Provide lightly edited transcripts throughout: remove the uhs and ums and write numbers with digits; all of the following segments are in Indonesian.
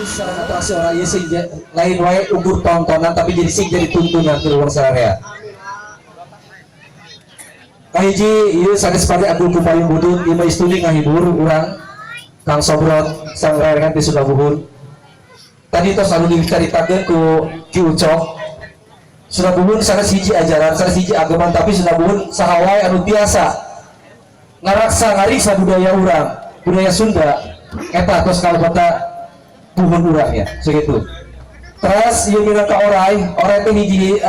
Secara atraksi orang iya sih lain wae ukur tontonan tapi jadi sih jadi tuntunan ke luar sararea. Kahiji ieu sanes pade Abdul Kupayung Budut ieu studi ngahibur urang Kang Sobrot sang rerengan di Sudabuhun. Tadi tos anu dicaritakeun ku Ki Ucok. Sudabuhun sanes hiji ajaran, sanes hiji agama tapi Sudabuhun saha wae anu tiasa ngaraksa ngariksa budaya urang, budaya Sunda eta tos kalebata buhun urang ya segitu. Terus ieu minangka orai teh hiji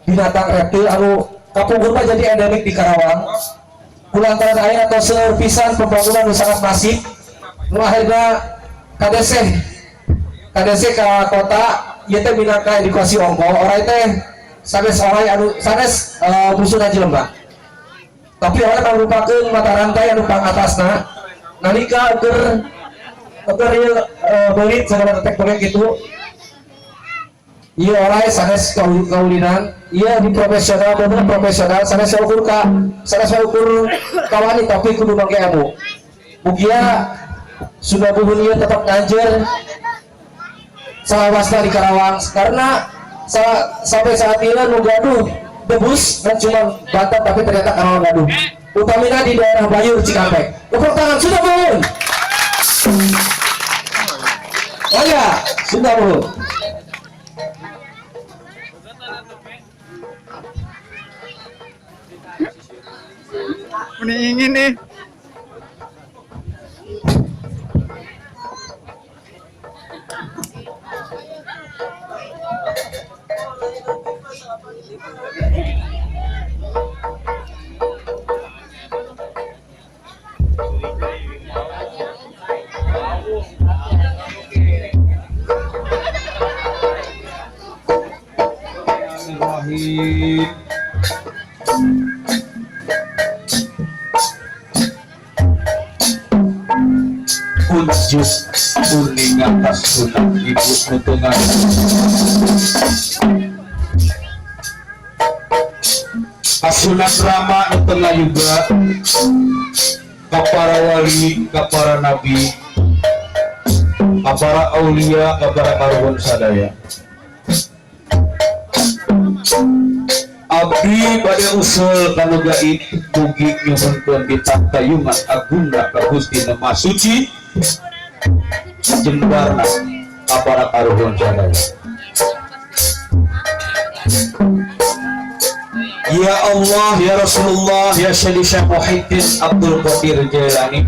binatang reptil anu kapungkur mah jadi endemik di Karawang. Kulantaran aya atau seueur pisan pembangunan nu sangat masif nu akhirna kadese ka kota ieu teh minangka edukasi ongko. Orai teh sanes orai anu sanes musuhna jelema. Tapi orai merupakeun mata rantai anu pangatasna nalika keur belit segala tektonik itu iya orai sanes kaulinan iya di profesional bener profesional sanes ukur kawani tapi kudu make ilmu mugia sudah buhun iya tetap ngajer salawasna di Karawang karena sampai saat ini nu gaduh debus dan cuma Banten tapi ternyata Karawang gaduh utamina di daerah Bayur Cikampek. Tepuk tangan sudah buhun. Oh ya, sudah Bu. Ini ingin nih. Unjuk kuning atas sunat ibu nutungan asunat rama tengah juga ke para wali, ke para nabi, ke para aulia, ke para karuan sadaya. Abdi pada usul kanu gaib mugi nyuhunkeun ditantayungan agungna ka Gusti Nama Suci jembarna ka para karuhun sadaya. Ya Allah, ya Rasulullah, ya Syekh Syekh Muhyiddin Abdul Qadir Jailani.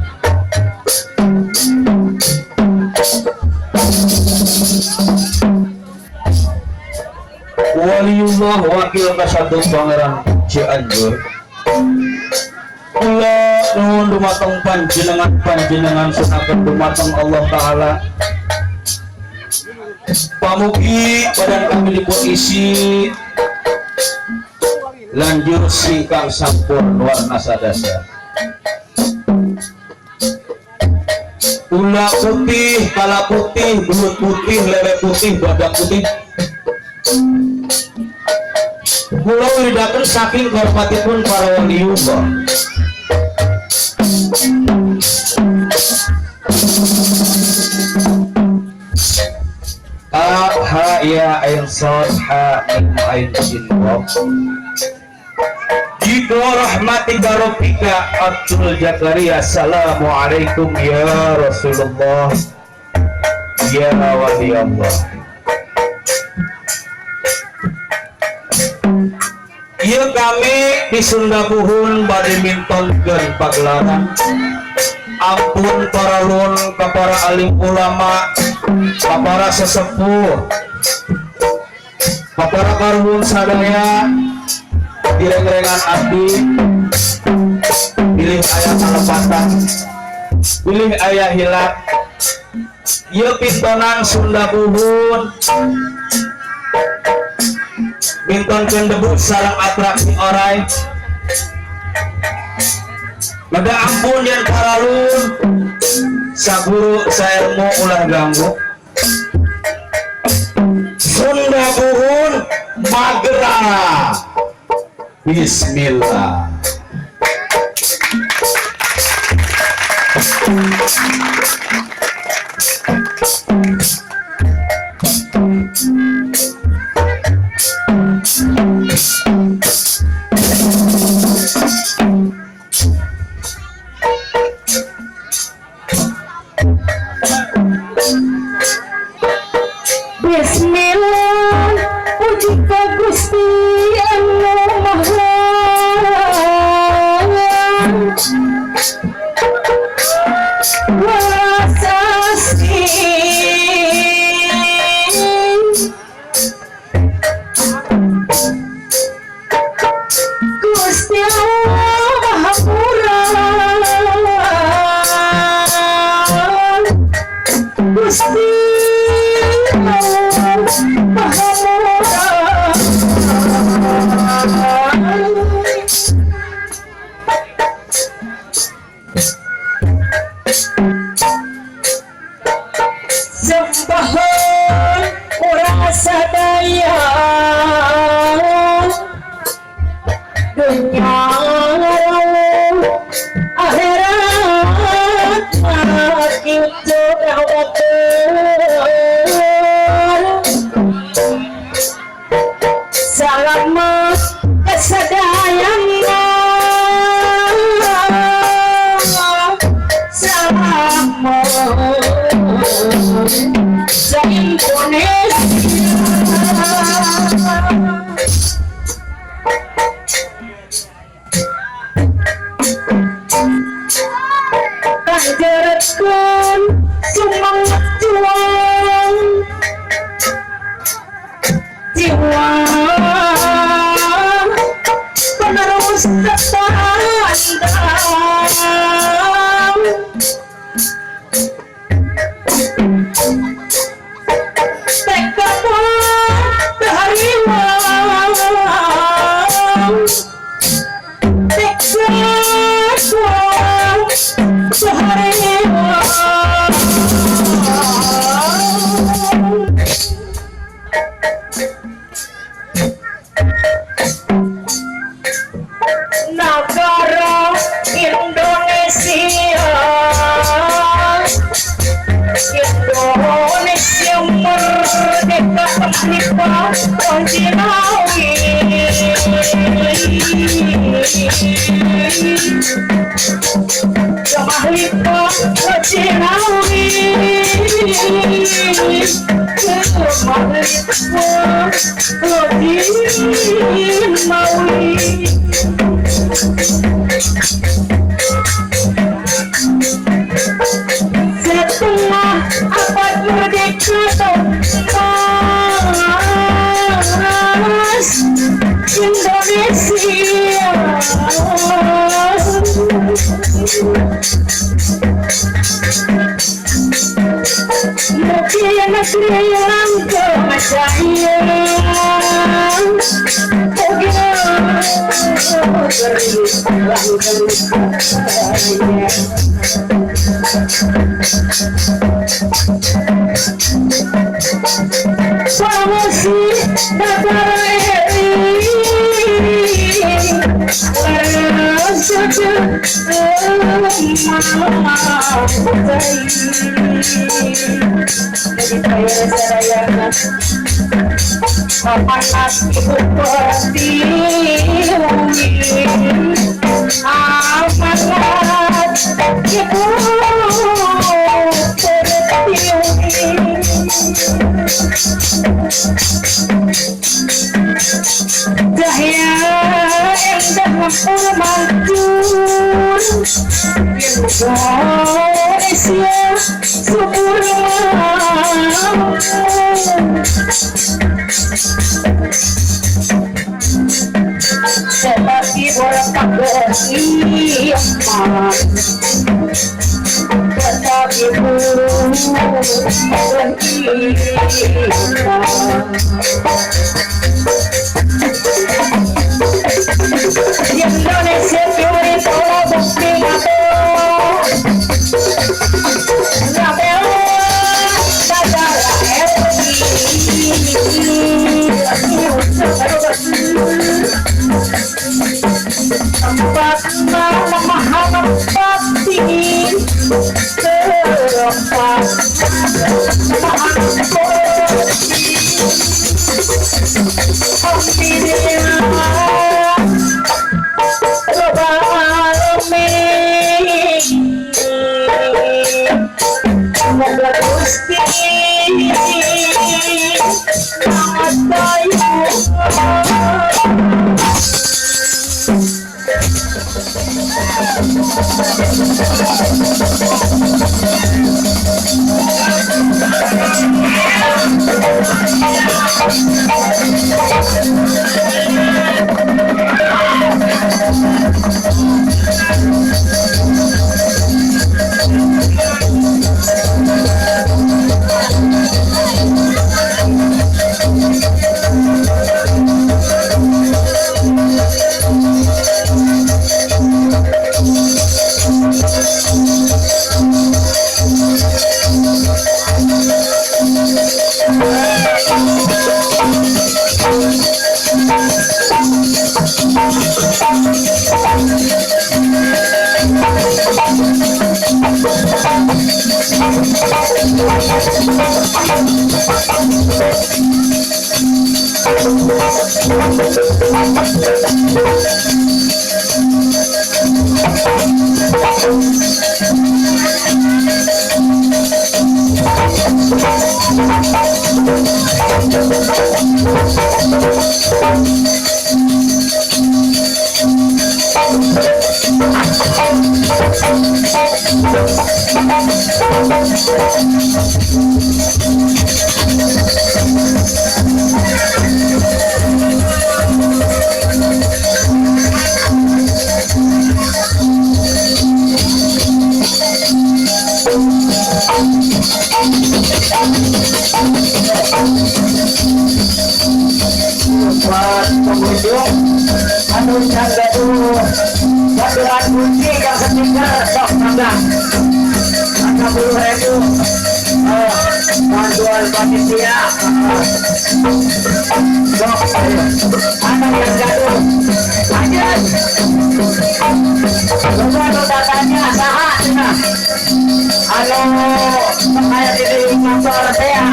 Waliullah wakil kasatu Pangeran Cianjur. Kula nuhun dumateng panjenengan sunaken dumateng Allah Taala. Pamugi badan kami dipun isi lanjur singkang sampun warna sadasa. Ula putih, kala putih, belut putih, lele putih, badak putih. Kula widaken saking hormatipun para waliullah. Ha ya ain sad ha min ain sin wa Jika rahmatika rabbika Abdul Jakaria. Assalamualaikum ya Rasulullah ya wali Allah. Ieu kami di Sunda Buhun bade mintonkeun pagelaran ampun para ulun ka para alim ulama ka para sesepuh ka para karuhun sadaya direng-rengan abdi pilih ayah kalepatan pilih ayah hilak ieu pintonan Sunda Buhun mintonkeun debut sareng atraksi orai. Mada ampun yang paralun saguru sailmu ulah ganggu. Sunda Buhun Magelang. Bismillah. Bismillah, puji ka Gusti Anu Maha Kuasasti. Gusti Allah Maha Murah, Gusti sembahan ora sadaya dunia akhirat kita selamat kesadayana selamat kanjeretkeun semangat juang jiwa penerus tetandang tekad keharian tekad seharian negara Indonesia merdeka tanpa konjinawi Jamahlipa konjinawi setengah abad merdeka Mas Indonesia Mukia negeri yang kemacaya Promosi negara panas ibu amanat ibu dahya indah mempur manjur Indonesia subur seperti bola pagani tetapi burung buat pengunjung anu jaga dulu jagaan kunci yang ketiga sok nambah 60.000 bantuan panitia sok anak yang gaduh lanjut lalu datanya saha cina anu kayak di motor saya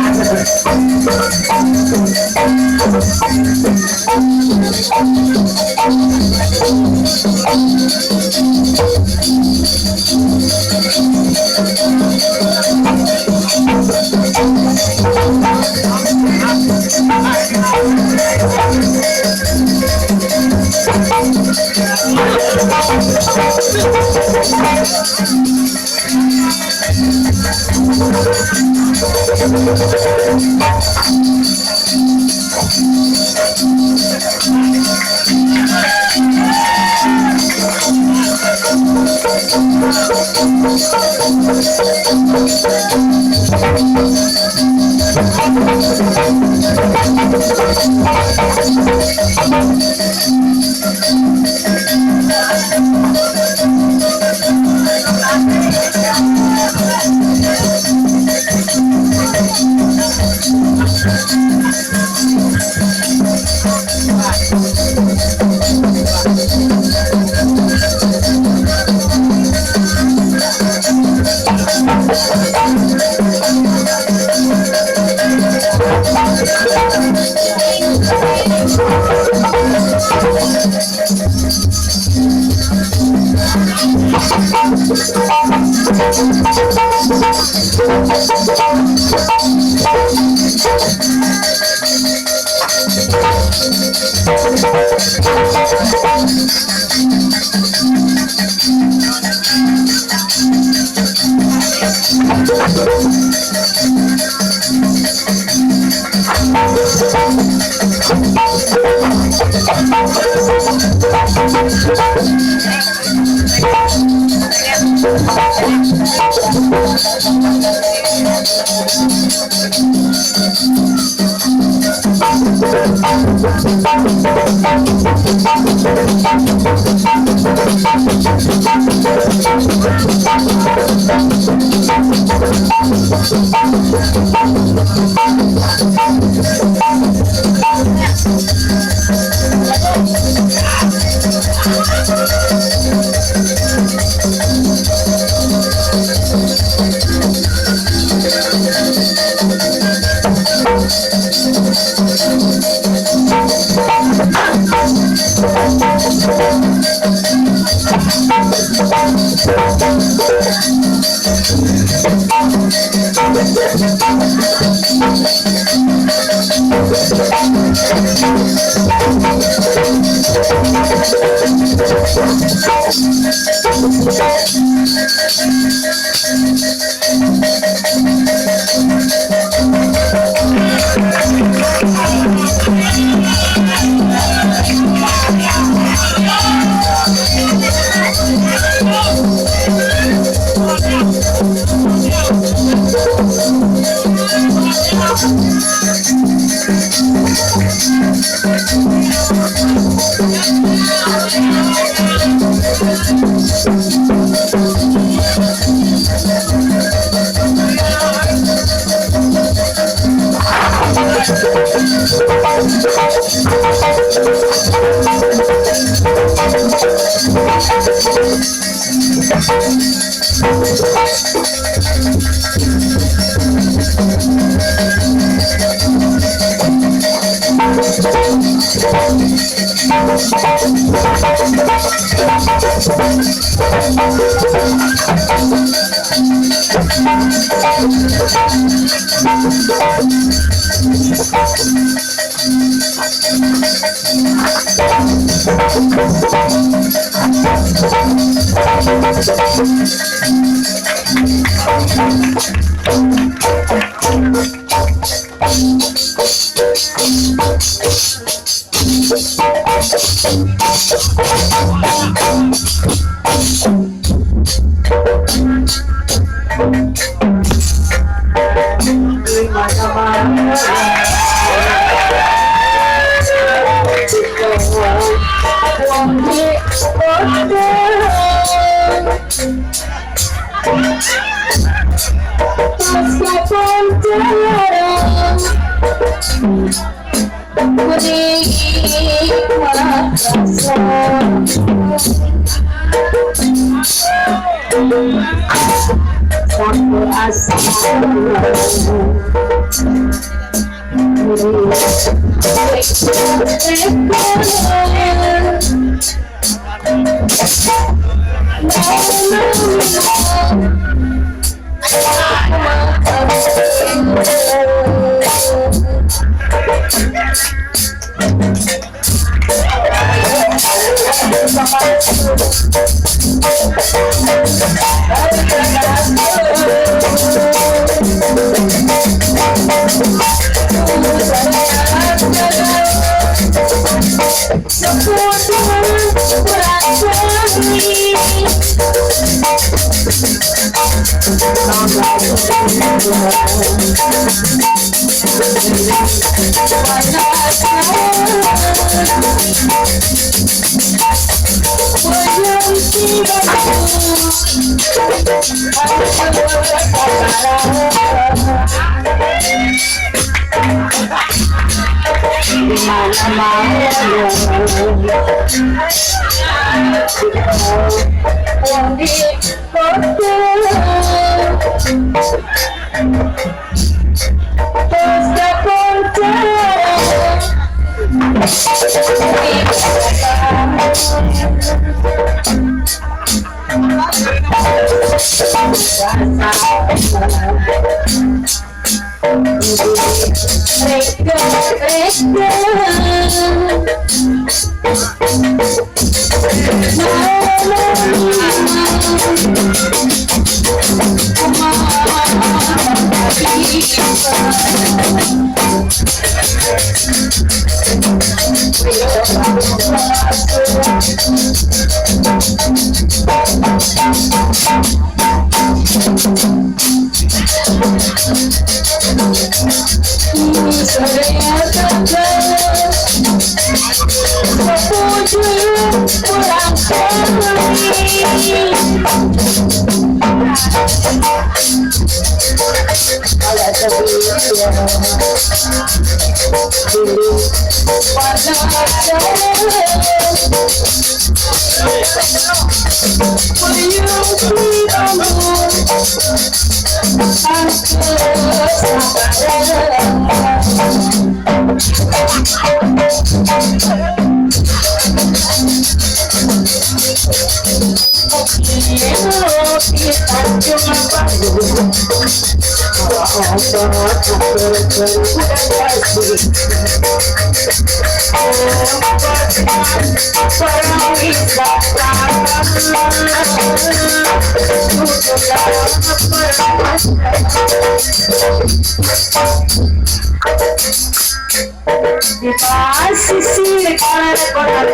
Sisi kita coba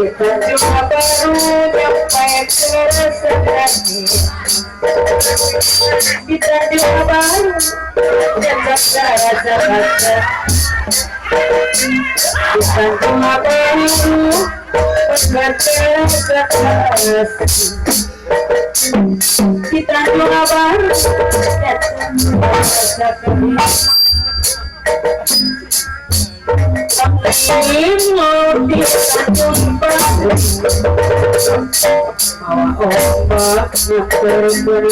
bukan cuma baru kita coba baru mau kita jumpa ombak yang berberi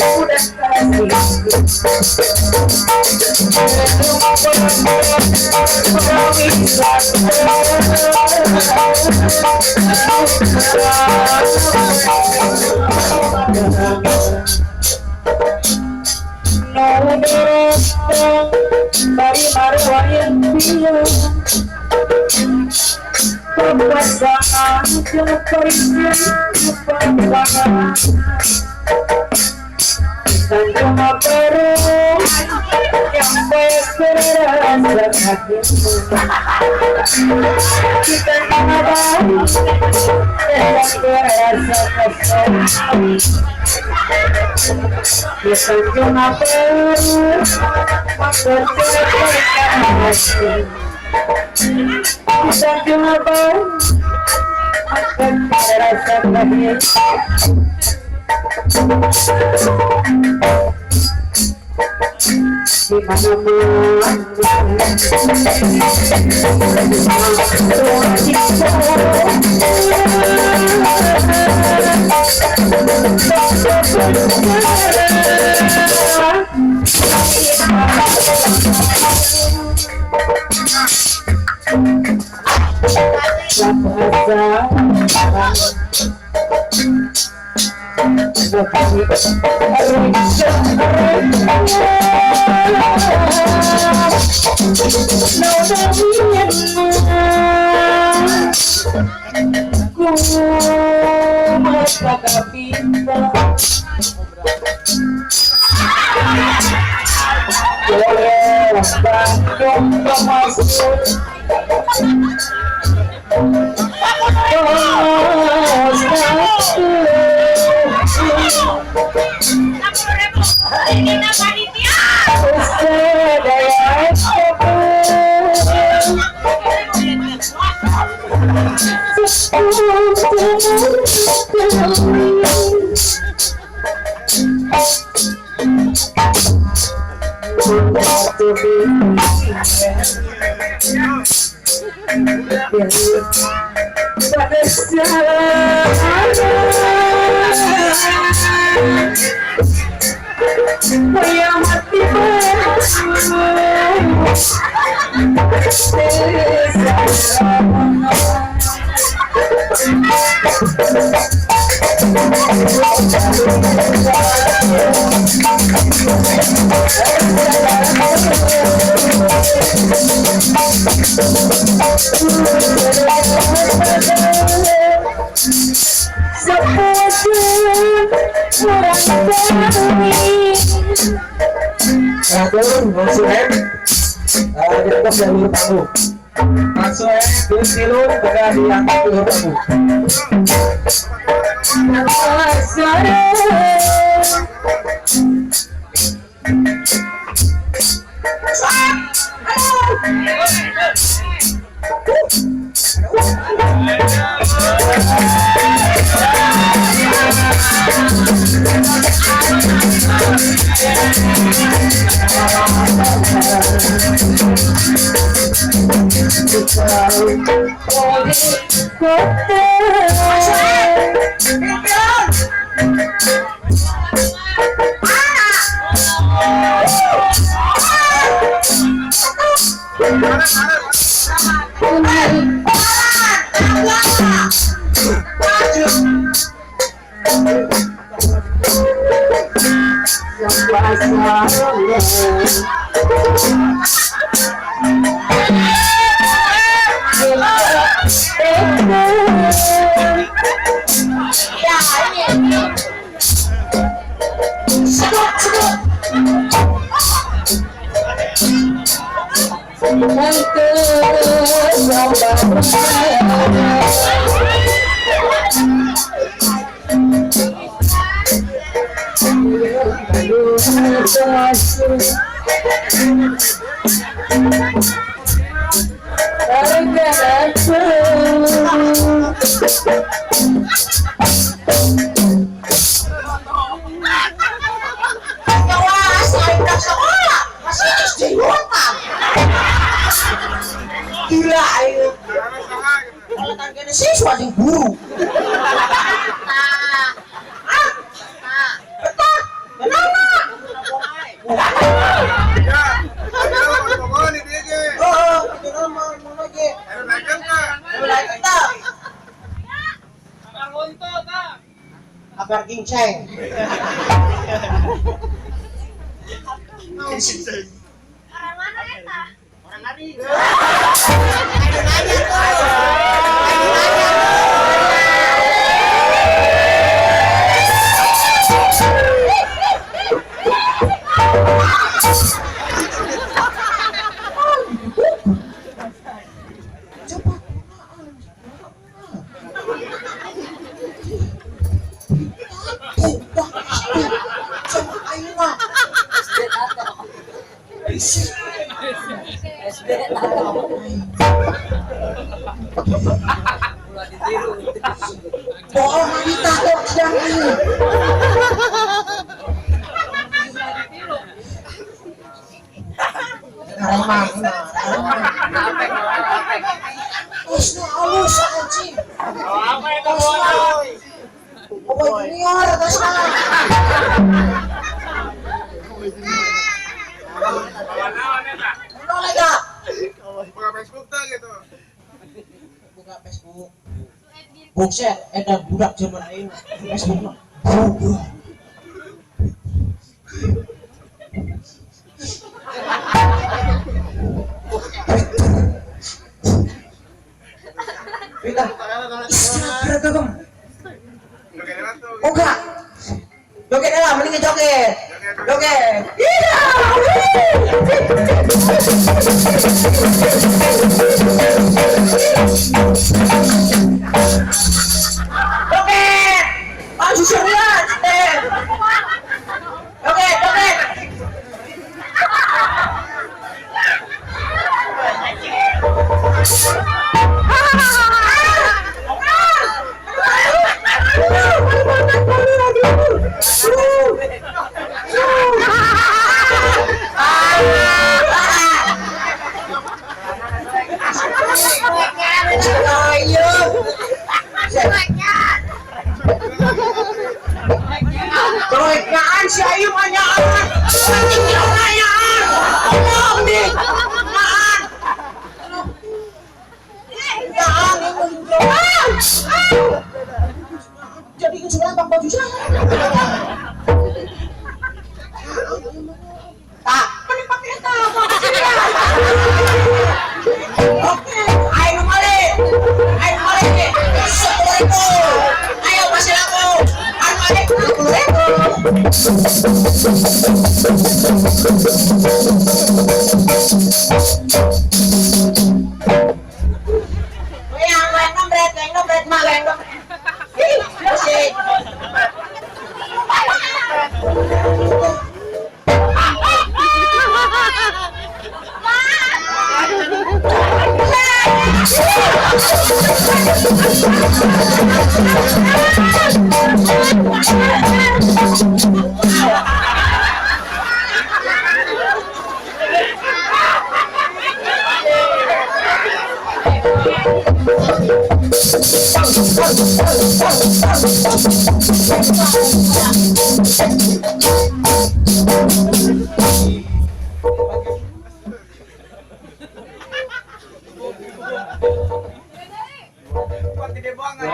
udah dari marwah yang bilang kekuasaan keperian kebanggaan dan cuma baru yang berasa hati kita baru yang berasa kesal bukan cuma baru bercerita hati bukan cuma baru akan berasa hati Gila ayo. Kalau tangkene siswa sing guru. Kabar ginceng. Orang mana eta? Orang ngadi. Bohong wanita kok sedang ini. Karemang, Wisnu halus anjing. Apa itu boy? Boy junior terus kan. Buka Facebook tak gitu. Buka Facebook. Buset, ada budak zaman ini. Facebook mah. Twitter. Instagram. Enggak. Joget lah, mending joget. Joget. Iya. Joget. Maju serius, deh. Joget, joget. Kerekaan si Ayu manyaan. Tinggal manyaan. Tolong nih. Manyaan. Jadi kecuali bang baju saya. Tak, mending pakai eta. Oke, ayo balik. Ayo balik. 10.000. Ayo masih laku. Ayo balik 60.000. Yang nombret mah yang nombret. Masih. Pede banget.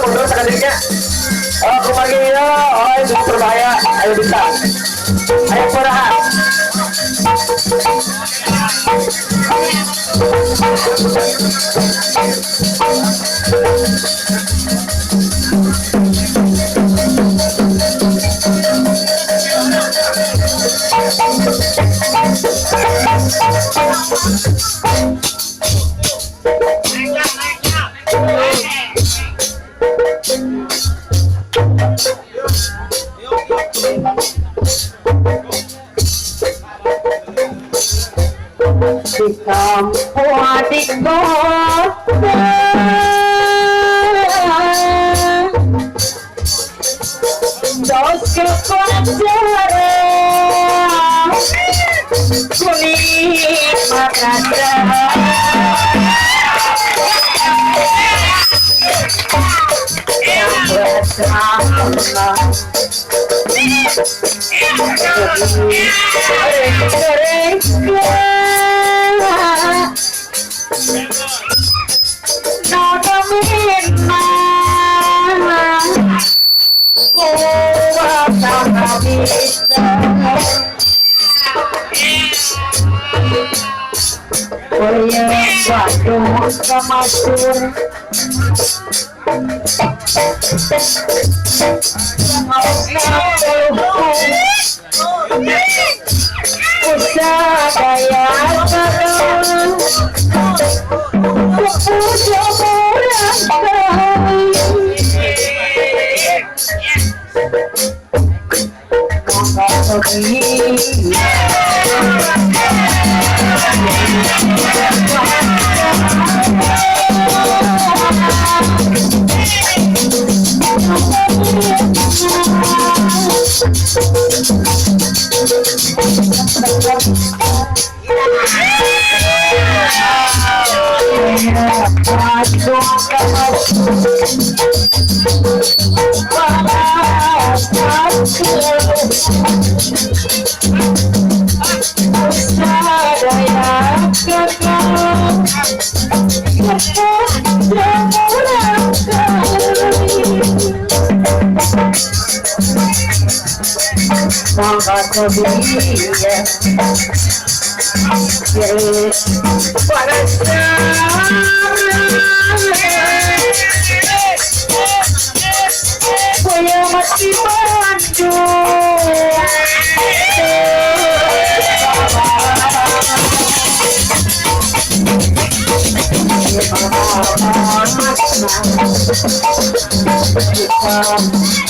Mundur sekalinya. Kembali ya, itu berbahaya. Ayo bisa. Ayo perahan. Di kampung adik kota dos kekocara kuning makada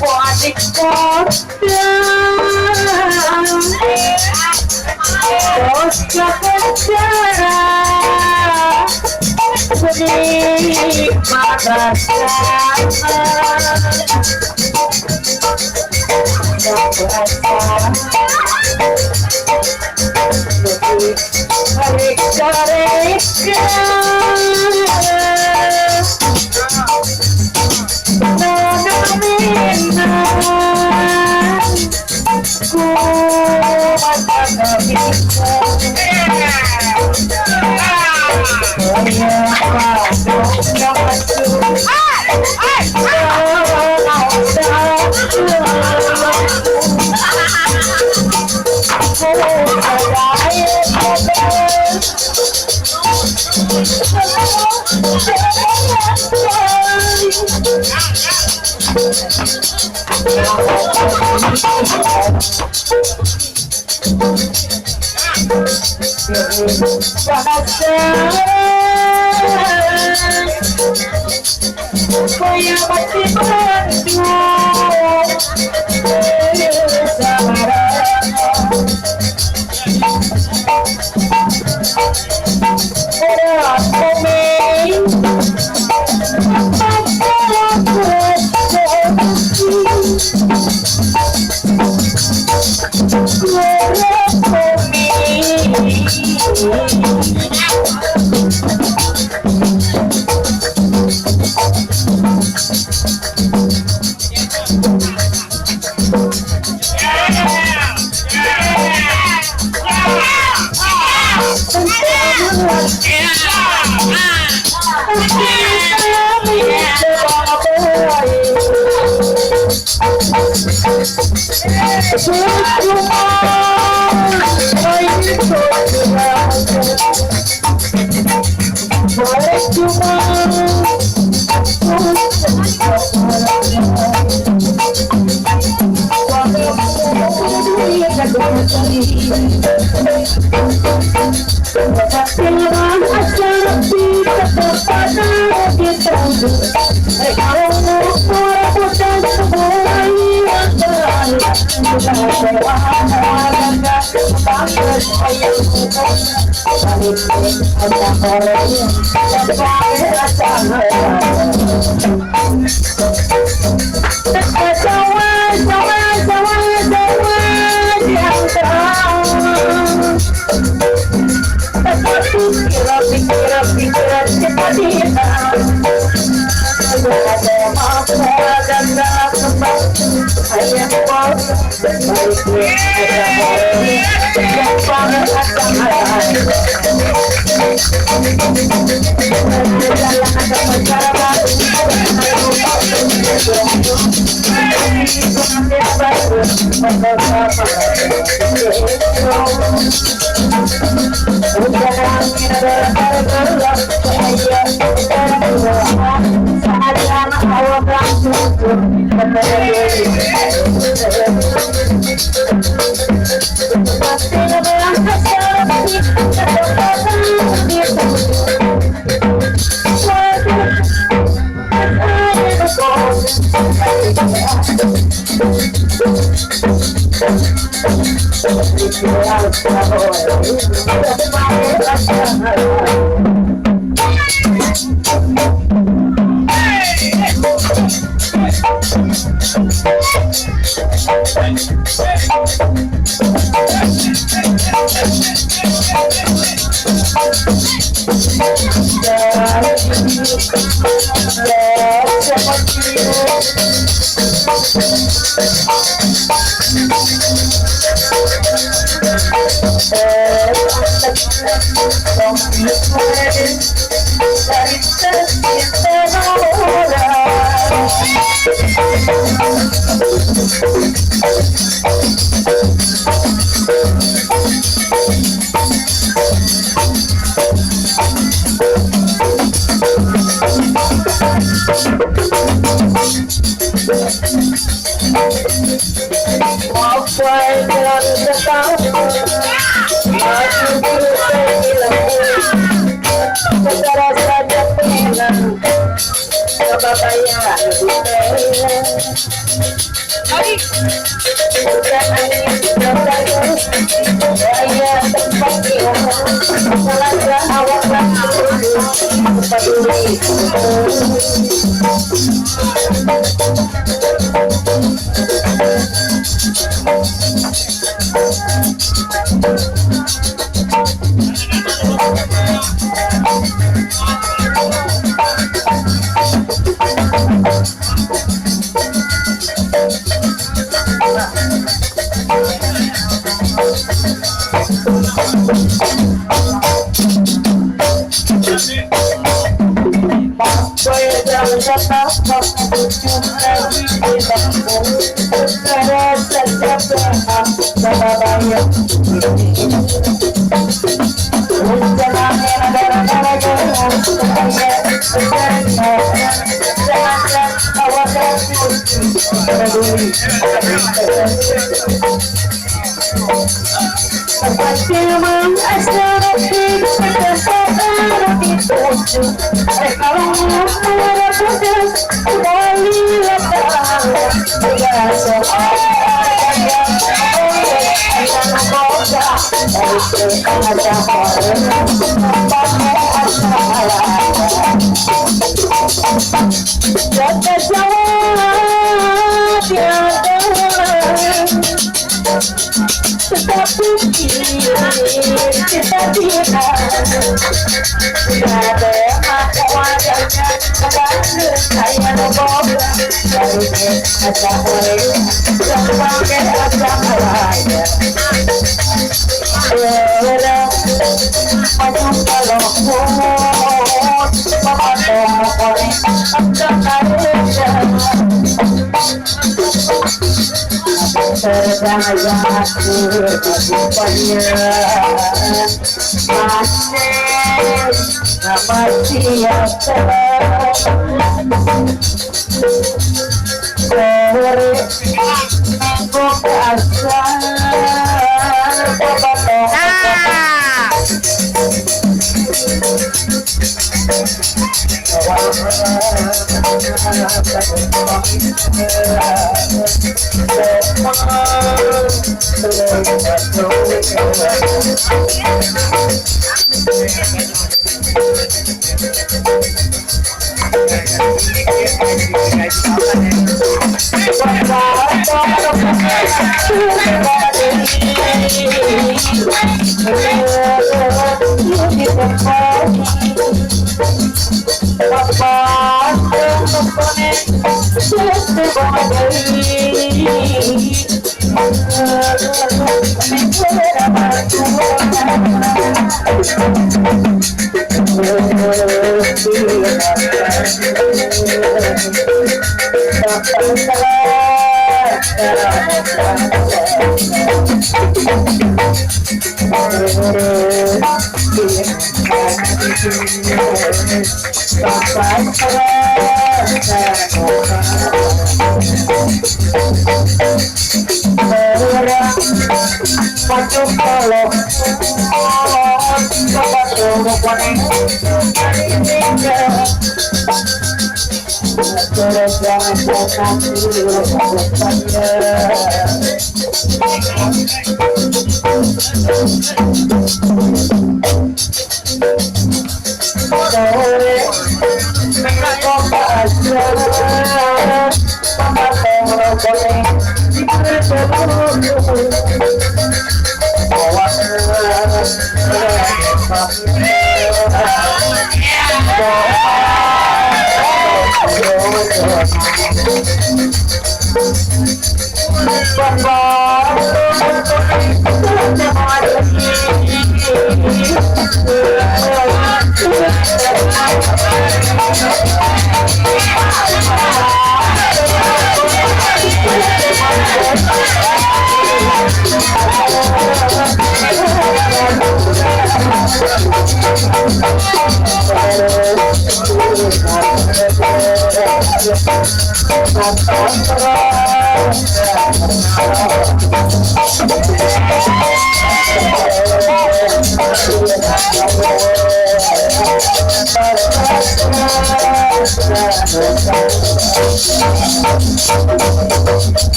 Wadik terus kepenjara di mata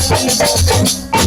Thank you.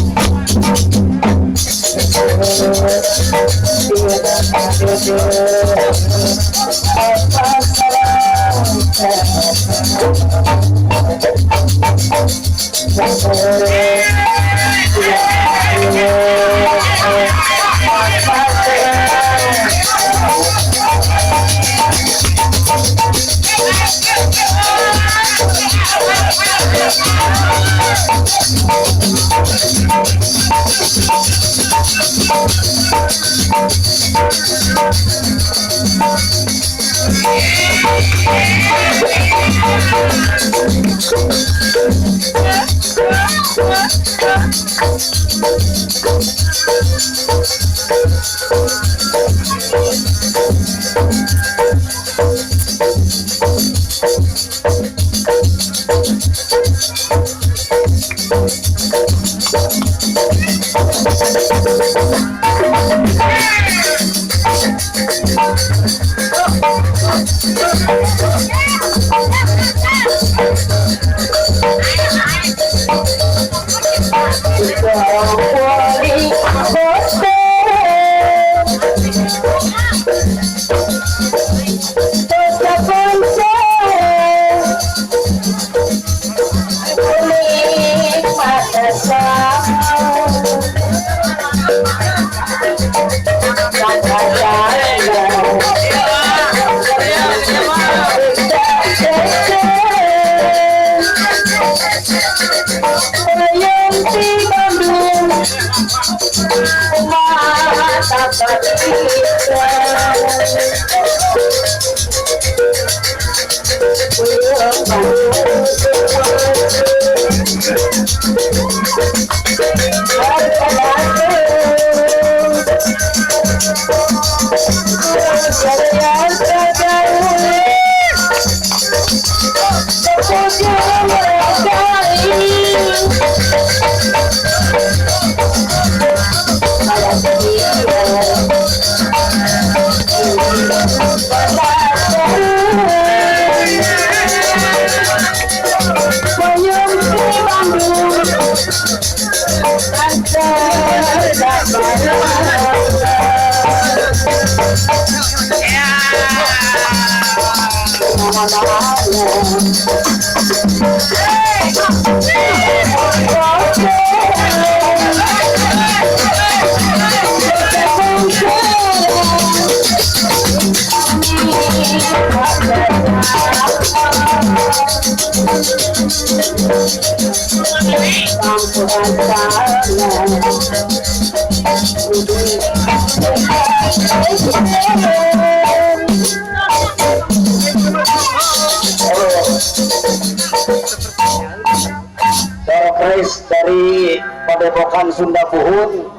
Surprise dari Padepokan Sunda Puhun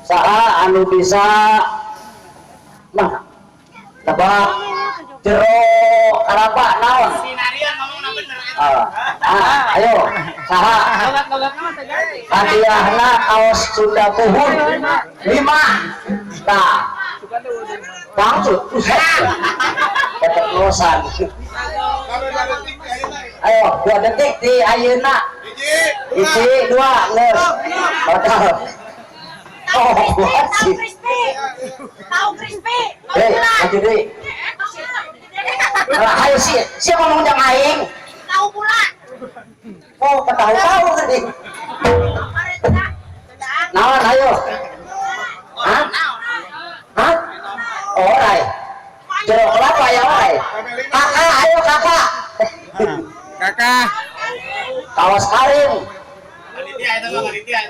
saha anu bisa tebak jero karapa naon ayo saha hadiahna kaos Sunda Puhun 5 tah langsung keceplosan ayo 2 detik di ayeuna hiji 2 geus batal oh buat sih Tahu crispy. maju deui lah ayo sih siapa ngomong jang aing Tahu pula. oh ketahu tadi naon ayo hah hah oh rai jeruk kelapa ya rai kakak ayo kakak Kakak. kawas karing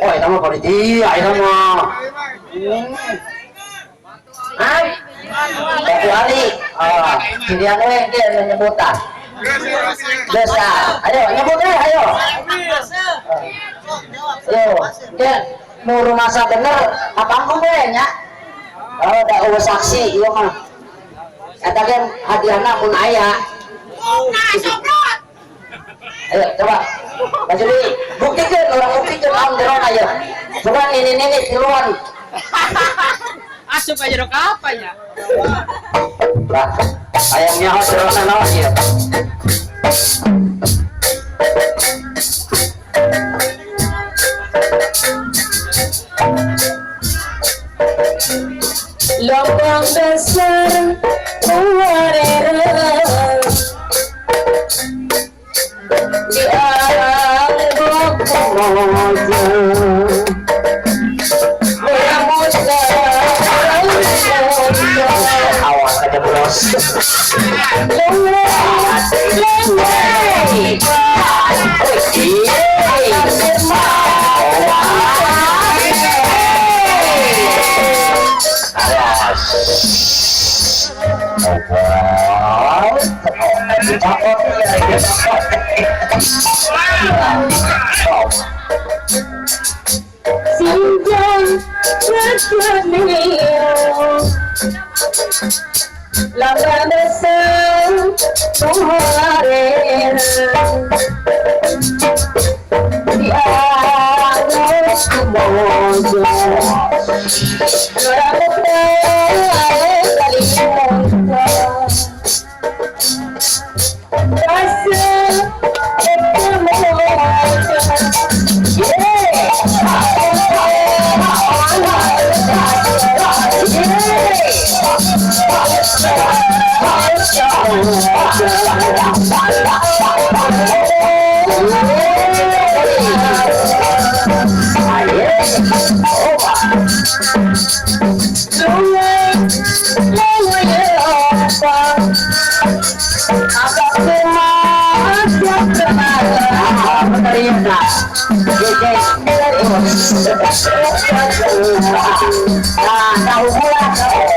oh itu mah panitia itu mah hah Tapi Ali pilihan dia menyebutan desa ayo nyebut ayo dia mau rumah saya bener apa pun nya kalau ada saksi iya mah katakan hadiahnya pun ayah Nah, sobrot. ayo coba Mas Juli buktikan orang buktikan om jeron ayo coba ini tiluan Asup aja dok apa ya? lah ayamnya harus jeronan awas ya lambang dasar warera dianggap mojo Awas aja bros. Sinjang berkenil lambang dasar warera dianggap mojo Nah, tahu pula.